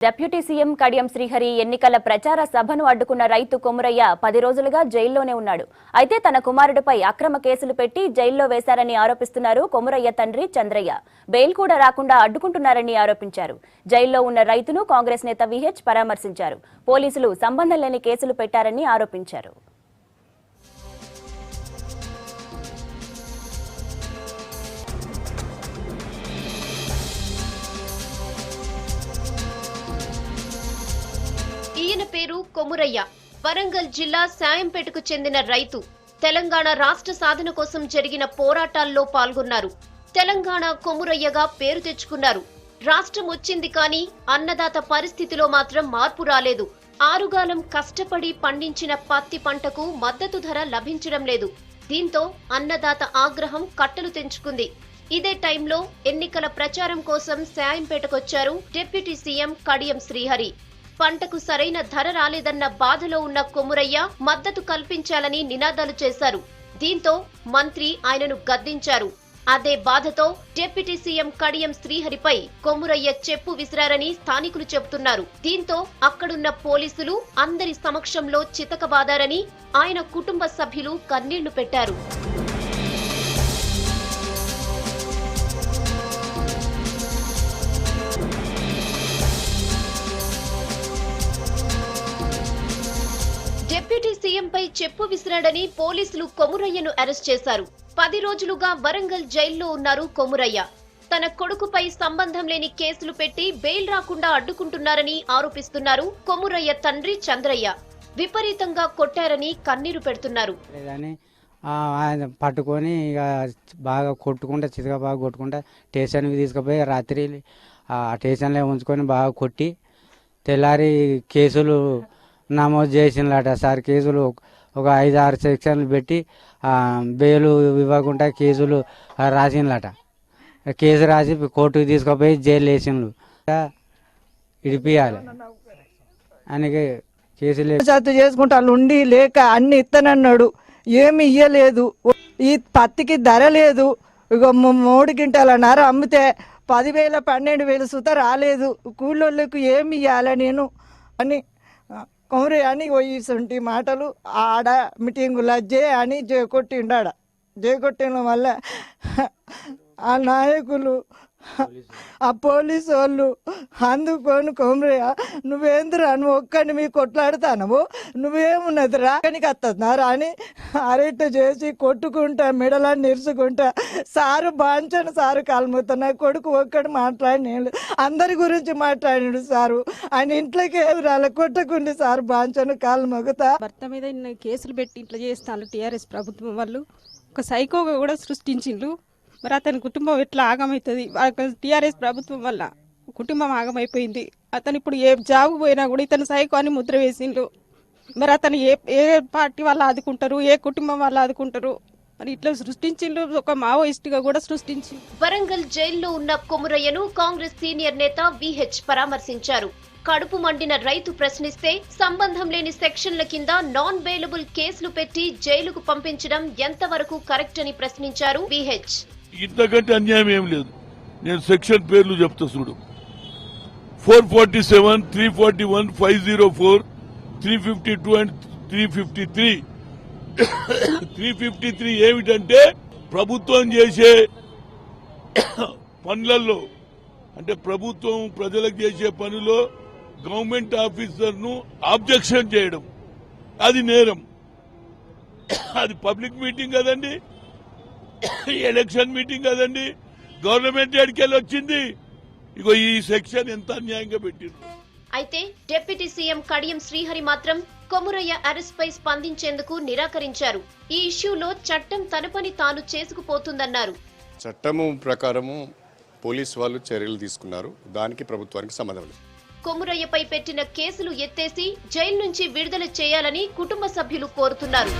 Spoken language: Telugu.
డిప్యూటీ సీఎం కడియం శ్రీహరి ఎన్నికల ప్రచార సభను అడ్డుకున్న రైతు కొమురయ్య 10 రోజులుగా జైల్లోనే ఉన్నాడు. అయితే తన కుమారుడిపై అక్రమ కేసులు పెట్టి జైల్లో వేశారని ఆరోపిస్తున్నారు కొమురయ్య తండ్రి చంద్రయ్య. బెయిల్ కూడా రాకుండా అడ్డుకుంటున్నారని ఆరోపించారు. జైల్లో ఉన్న రైతును కాంగ్రెస్ నేత విహెచ్ పరామర్శించారు. పోలీసులు సంబంధం లేని కేసులు పెట్టారని ఆరోపించారు. ఈయన పేరు కొమురయ్య. వరంగల్ జిల్లా సాయంపేటకు చెందిన రైతు. తెలంగాణ రాష్ట్ర సాధన కోసం జరిగిన పోరాటాల్లో పాల్గొన్నారు. తెలంగాణ కొమురయ్యగా పేరు తెచ్చుకున్నారు. రాష్ట్రం వచ్చింది కానీ అన్నదాత పరిస్థితిలో మాత్రం మార్పు రాలేదు. ఆరుగాలం కష్టపడి పండించిన పత్తి పంటకు మద్దతు ధర లభించడం లేదు. దీంతో అన్నదాత ఆగ్రహం కట్టలు తెంచుకుంది. ఇదే టైంలో ఎన్నికల ప్రచారం కోసం సాయంపేటకొచ్చారు డిప్యూటీ సీఎం కడియం శ్రీహరి. పంటకు సరైన ధర రాలేదన్న బాధలో ఉన్న కొమురయ్య మద్దతు కల్పించాలని నినాదాలు చేశారు. దీంతో మంత్రి ఆయనను గద్దించారు. అదే బాధతో డిప్యూటీ సీఎం కడియం శ్రీహరిపై కొమురయ్య చెప్పు విసిరారని స్థానికులు చెబుతున్నారు. దీంతో అక్కడున్న పోలీసులు అందరి సమక్షంలో చితకబాదారని ఆయన కుటుంబ సభ్యులు కన్నీళ్లు పెట్టారు. డిప్యూటీ సీఎంపై చెప్పు విసిరాడని పోలీసులు కొమురయ్యను అరెస్ట్ చేశారు. 10 రోజులుగా వరంగల్ జైల్లో ఉన్నారు కొమురయ్య. తన కొడుకుపై సంబంధం లేని కేసులు పెట్టి బెయిల్ రాకుండా అడ్డుకుంటున్నారని ఆరోపిస్తున్నారు కొమురయ్య తండ్రి చంద్రయ్య. విపరీతంగా కొట్టారని కన్నీరు పెడుతున్నారు. పట్టుకొని ఇక బాగా కొట్టుకుంటా చితగా బాగా కొట్టుకుంటా స్టేషన్కి తీసుకుపోయి రాత్రి ఆ స్టేషన్లో ఉంచుకొని బాగా కొట్టి తెల్లారి కేసులు నమోదు చేసినలాట సార్. కేసులు ఒక 5-6 సెక్షన్లు పెట్టి బెయిలు ఇవ్వకుండా కేసులు రాసినలాట. కేసు రాసి కోర్టుకు తీసుకుపోయి జైలు వేసిండ్రు. ఇడిపియాలి అని కేసులు చేసుకుంటా ఉండి లేక అన్ని ఇత్తనన్నాడు. ఏమి ఇయ్యలేదు. ఈ పత్తికి ధర లేదు. ఇక 3 గింటలన్నర అమ్మితే 10,000 12,000 సుత రాలేదు. కూలోళ్ళకు ఏమి ఇయ్యాలి నేను అని కొమురయ్య అని పోయిస్తుంటే మాటలు ఆడ మీటింగుల అని కొట్టిండాడ. కొట్టిన వల్ల ఆ నాయకులు ఆ పోలీసు వాళ్ళు అందుకొని కొమురయ్య నువ్వేందురా నువ్వు ఒక్కడిని మీ కొట్లాడుతానవు నువ్వేమున్నదిరా కనికి వస్తున్నారా అని అరెట్టు చేసి కొట్టుకుంటా మెడలని నిరుచుకుంటా సారు బాంచను సారు కాలుమోతున్నా కొడుకు ఒక్కడు మాట్లాడిన అందరి గురించి మాట్లాడినాడు సారు. ఆయన ఇంట్లోకి రాలే కొట్టకుండి సారు బాంచను కాలు మొగుతా. భర్త మీద కేసులు పెట్టి ఇట్లా చేస్తాను టీఆర్ఎస్ ప్రభుత్వం వాళ్ళు. ఒక సైకోగా కూడా సృష్టించిండ్రు. మరి అతని కుటుంబం ఎట్లా ఆగమవుతుంది? టీఆర్ఎస్ ప్రభుత్వం వల్ల కుటుంబం ఆగమైపోయింది. అతను ఇప్పుడు ఏ జాబ్ పోయినా కూడా ఇతను సైకో అని ముద్ర వేసిండ్రు. మరి అతను ఏ పార్టీ వాళ్ళు ఆదుకుంటారు, ఏ కుటుంబం వాళ్ళు ఆదుకుంటారు? మరి ఇట్లా సృష్టించిండ్రు. ఒక మావోయిస్టుగా కూడా సృష్టించింది. వరంగల్ జైల్లో ఉన్న కొమురయ్యను కాంగ్రెస్ సీనియర్ నేత విహెచ్ పరామర్శించారు. కడుపు మండిన రైతు ప్రశ్నిస్తే సంబంధం లేని సెక్షన్ల కింద నాన్ బెయిలబుల్ కేసులు పెట్టి జైలుకు పంపించడం ఎంతవరకు కరెక్ట్ అని ప్రశ్నించారు విహెచ్. ఇంతకంటే అన్యాయం ఏం లేదు. నేను సెక్షన్ పేర్లు చెప్తా చూడు. 447, 341, 504, 352 అండ్ 353. 353 ఏమిటంటే ప్రభుత్వం చేసే పనులలో, అంటే ప్రభుత్వం ప్రజలకు చేసే పనిలో గవర్నమెంట్ ఆఫీసర్ ను ఆబ్జెక్షన్ చేయడం అది నేరం. అది పబ్లిక్ మీటింగ్ కదండి, ఎలక్షన్ మీటింగ్ కదండి, గవర్నమెంట్ ఎడికెళ్ళి వచ్చింది. ఇగో ఈ సెక్షన్ ఎంత అన్యాయంగా పెట్టింది. అయితే డిప్యూటీ సీఎం కడియం శ్రీహరి మాత్రం కొమురయ్య అరెస్ట్ పై స్పందించేందుకు నిరాకరించారు. ఈ ఇష్యూలో చట్టం తన పని తాను చేసుకుపోతుందన్నారు. చట్టము ప్రకారము పోలీసు వాళ్ళు చర్యలు తీసుకున్నారు. దానికి ప్రభుత్వానికి సంబంధం లేదు. కొమురయ్యపై పెట్టిన కేసులు ఎత్తేసి జైలు నుంచి విడుదల చేయాలని కుటుంబ సభ్యులు కోరుతున్నారు.